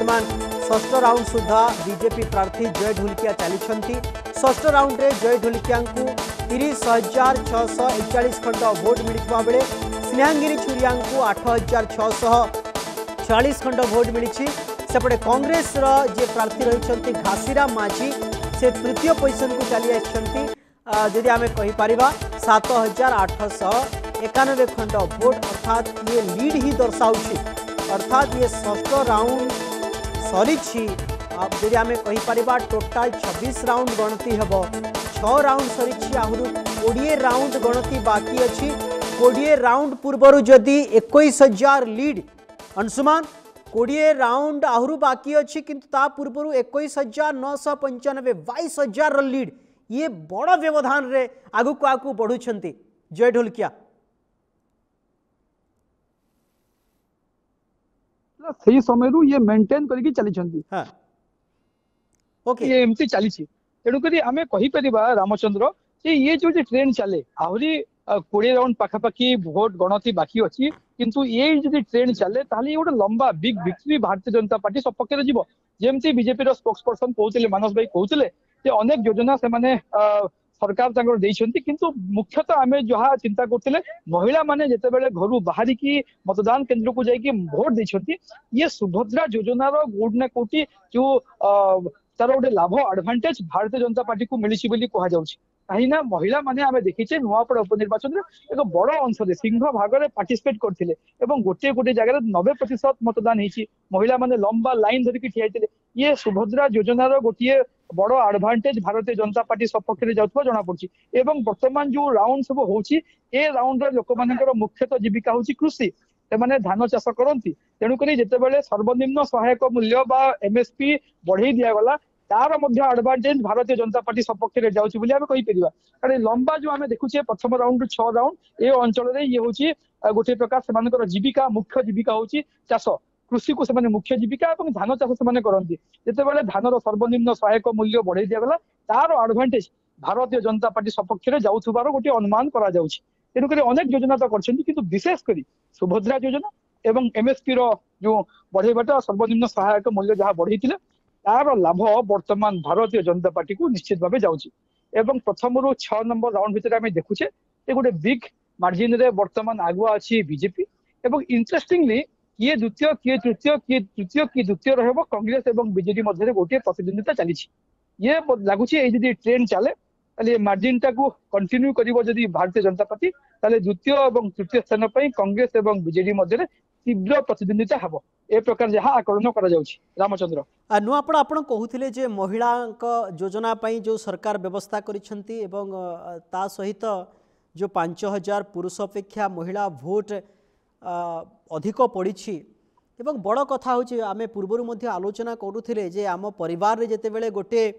वर्तमान षष्ठ राउंड सुधा बीजेपी प्रार्थी जय ढुलकिया चली षष्ठ राउंड रे जय ढुलकिया 30,641 खंड भोट मिलता बेले स्नेहांगिनी छुरिया 8,646 खंड भोट मिली। सेपटे कांग्रेस जे प्रार्थी रही घासीराम माझी से तृतीय पोजिशन को चली आदि आम कहीपर 7,891 खंड भोट अर्थात ये लीड ही दर्शाऊँ अर्थात ये षष्ठ राउंड सरी जदि आम कहीपर टोटाल 26 राउंड गणति हम 6 राउंड सरी आहु 20 राउंड गणति बाकी अच्छी 20 राउंड पूर्वर जदि 21,000 लीड अंशुमान 20 राउंड आहु बाकी अच्छी किंतु ता पूर्वर 21,995 22,000 लीड ये बड़ व्यवधान रे आगु को आगु बढ़ुंट जय ढोलकिया सही समय ये मेंटेन करके चली हाँ ओके ये एमती चली तेणुक आम कहीपर रामचंद्र ये जो ट्रेंड चले आहरी 20 राउंड पाखापाखि भोट गणति बाकी अच्छी किंतु ये जो ट्रेंड चले ताले ये गोटे लंबा big victory Bharatiya Janata party सपक्ष में जीव जमती बीजेपी स्पोक्स पर्सन कहते मानस भाई कहते अनेक योजना से माने सरकार किंतु मुख्यतः आम जहाँ चिंता करते महिला माने जितेबाला घर बाहर की मतदान केन्द्र को जाकि भोट देते ये सुभद्रा योजनार कोट ना कोटी जो तार गोटे लाभ एडभांटेज भारतीय जनता पार्टी को मिली कहुँ कहीं महिला माने आम देखीचे नुआपड़ा उपनिर्वाचन एक बड़ अंश सिंह भाग में पार्टिसिपेट करते गोटे गोटे जगह 90% मतदान होती महिला माने लंबा लाइन धरिकी ठिया ये सुभद्रा योजनार गोटे बड़ एडभांटेज भारतीय जनता पार्टी सपक्ष में जाऊँ जना पड़ी एवं वर्तमान जो राउंड सब होची ए राउंड लोक मानकर मुख्यतः जीविका हूँ कृषि से धान चाष करती तेणुक जितेबाला सर्वनिम्न सहायक मूल्य बा एमएसपी बढ़े दिगला तार एडभांटेज भारतीय जनता पार्टी सपक्ष में जाऊँ कहीपर कारण लंबा जो आम देखुचे प्रथम राउंड 6 राउंड ए अंचल ये हूँ गोटे प्रकार से जीविका मुख्य जीविका हूँ चाष कृषि को से मुख्य जीविका और धान चाष से करती जितेबाला धानर सर्वनिम्न सहायक मूल्य बढ़े दिगला तार एडभांटेज भारतीय जनता पार्टी सपक्ष में जाऊर गोटे अनुमान तेणुक अनेक योजना तो कर विशेषकर सुभद्रा योजना एवं एमएसपी जो बढ़ेबाटा सर्वनिम्न सहायक मूल्य जहाँ बढ़े तार लाभ वर्तमान भारतीय जनता पार्टी को निश्चित भाव जाऊँगी प्रथम रू 6 नंबर राउंड भितर आम देखुचे गोटे बिग मार्जिन रे वर्तमान आगुआ अच्छी बीजेपी एवं इंटरेस्टिंगली किए द्वितीय किए तृतीय किए तृतीय किए द्वितीय रहा कांग्रेस और बीजेडी मध्य गोटे प्रतिद्वंदिता चली ये लगुच ये ट्रेंड चले मार्जिन टाक कंटिन्यू कर भारतीय जनता पार्टी द्वितीय और तृतीय स्थान पर कांग्रेस और बीजेडी मध्य तीव्र प्रतिद्वंदिता हम ए प्रकार जहाँ आकलन कर रामचंद्र नुआपड़ा आपण कहते जे महिला योजना जो सरकार व्यवस्था करिसेंती एवं ता सहित जो 5,000 पुरुष अपेक्षा महिला भोट अधिक पड़ी एवं बड़ कथा हूँ आम पूर्वर आलोचना करूँ जे आम परिवार रे जेतेबेले गोटे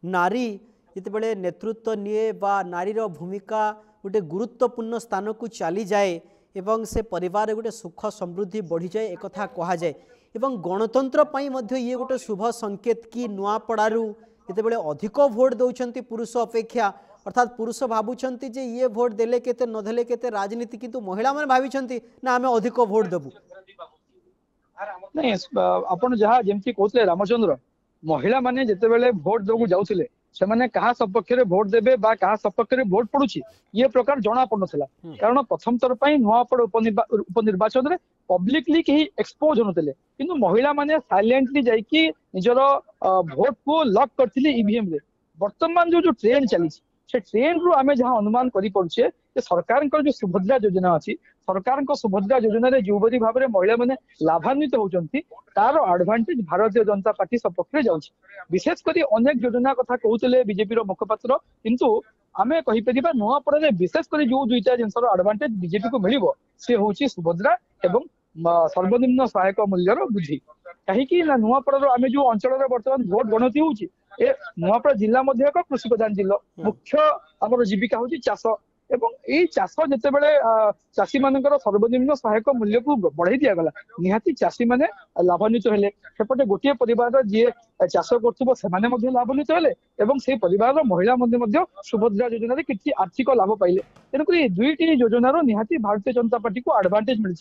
नारी जितेबाला नेतृत्व निए बा नारीर भूमिका गोटे गुरुत्वपूर्ण स्थान को चली जाए एवं से परिवार गोटे सुख समृद्धि बढ़ी जाए एक कथा कहा जाए एवं गणतंत्र पाई मध्य ये गोटे शुभ संकेत कि नुआपड़ारू जितेबाला अधिक भोट दौरान पुरुष अपेक्षा अर्थात पुरुष भावुंट जे ये भोट देले केते नदेले केते राजनीति किंतु महिला माने भाविछंती ना आमे अधिक भोट देबु नहीं आपण जहाँ जमती कहते रामचंद्र महिला माने जितेबाला भोट देबु जाउथिले से माने कहा सपक्ष में भोट देबे बा कहा सपक्ष में भोट पड़ुची ये प्रकार जना पड़ुला कारण प्रथम थर पर नुआपड़ उपनिर्वाचन में पब्लिकली कहीं एक्सपोज होते किंतु महिला माने साइलेंटली जाइकी निजर भोट को लॉक करथिले ईवीएम रे वर्तमान जो ट्रेंड चली से ट्रेंड रु आमे जहाँ अनुमान करि पड़छे जे सरकार जो सुभद्रा योजना अच्छी सरकार सुभद्रा योजना जो भाव में महिला मैंने लाभान्वित होती तार एडभांटेज भारतीय जनता पार्टी सपक्ष में जाऊँगी विशेषकर अनेक योजना कथा कहते बीजेपी मुखपात्र किंतु आम कहीपर नुआपड़ा विशेषकर जो दुईटा जिनसर एडभांटेज बीजेपी को मिल सी हूँ सुभद्रा एवं सर्वनिम्न सहायक मूल्यर वृद्धि कहीं नुआपड़ा आम जो अंचल बर्तमान भोट गणति होची ए नुआपड़ा जिला मध्य एक कृषि प्रधान जिला मुख्य आम जीविका हूँ चाष एवं यही चाष जितेबाला चाषी मानकर सर्वनिम्न सहायक मूल्य को बढ़ाई दिगला निहाती चाषी मैंने लाभान्वित हेले सेपटे गोटे परिवार जी चाष कर लाभान्वित हेले एवं से परिवार महिला सुभद्रा योजना किसी आर्थिक लाभ पाइले तेणुक दुईटी योजनार निहाती भारतीय जनता पार्टी को एडभांटेज मिली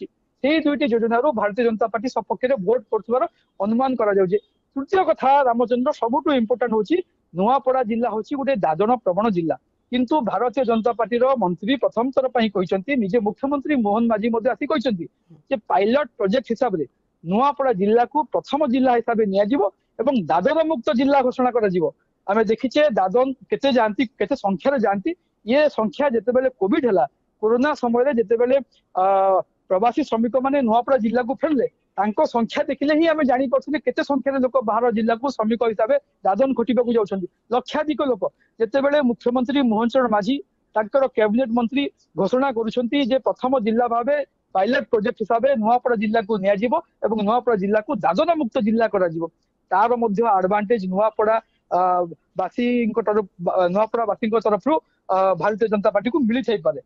ସେଇ ଦୁଇଟି ଯୋଜନାରୁ ଭାରତୀୟ ଜନତା ପାର୍ଟି ସପକ୍ଷରେ ଭୋଟ କରୁଥିବାର ଅନୁମାନ କରାଯାଉଛି। ତୃତୀୟ କଥା ରାମଚନ୍ଦ୍ର, ସବୁଠୁ ଇମ୍ପୋର୍ଟାଣ୍ଟ ହଉଛି ନୂଆପଡା ଜିଲ୍ଲା ହଉଛି ଗୋଟେ ଦାଦନ ପ୍ରବଣ ଜିଲ୍ଲା, କିନ୍ତୁ ଭାରତୀୟ ଜନତା ପାର୍ଟିର ମନ୍ତ୍ରୀ ପ୍ରଥମ ଥର ପାଇଁ କହିଛନ୍ତି, ନିଜେ ମୁଖ୍ୟମନ୍ତ୍ରୀ ମୋହନ ମାଝୀ ମଧ୍ୟ ଆସି କହିଛନ୍ତି ଯେ ପାଇଲଟ ପ୍ରୋଜେକ୍ଟ ହିସାବରେ ନୂଆପଡା ଜିଲ୍ଲାକୁ ପ୍ରଥମ ଜିଲ୍ଲା ହିସାବରେ ନିଆଯିବ ଏବଂ ଦାଦନ ମୁକ୍ତ ଜିଲ୍ଲା ଘୋଷଣା କରାଯିବ। ଆମେ ଦେଖିଛେ ଦାଦନ କେତେ ଯାଆନ୍ତି, କେତେ ସଂଖ୍ୟାରେ ଯାଆନ୍ତି। ଇଏ ସଂଖ୍ୟା ଯେତେବେଳେ କୋଭିଡ ହେଲା, कोरोना समय जितेबले प्रवासी श्रमिक मैंने नुआपड़ा जिला को फेरले तांको संख्या देखिले ही आम जापर केते संख्यार लोक बाहर जिला को श्रमिक हिसाब से दादन खटिबा जाऊँ लक्षाधिक लोक जितेबले मुख्यमंत्री मोहन चरण माझी तांकर कैबिनेट मंत्री घोषणा करुछंती जे प्रथम जिला भाव पायलट प्रोजेक्ट हिसाब से नुआपड़ा जिला को नियाजिबो एवं नुआपड़ा जिला को दादन मुक्त जिला कराजिबो। तार मध्य एडवांटेज नुआपड़ा बासी तरफ नुआपड़ा बासी तरफ भारतीय जनता पार्टी को मिली थाई पारे।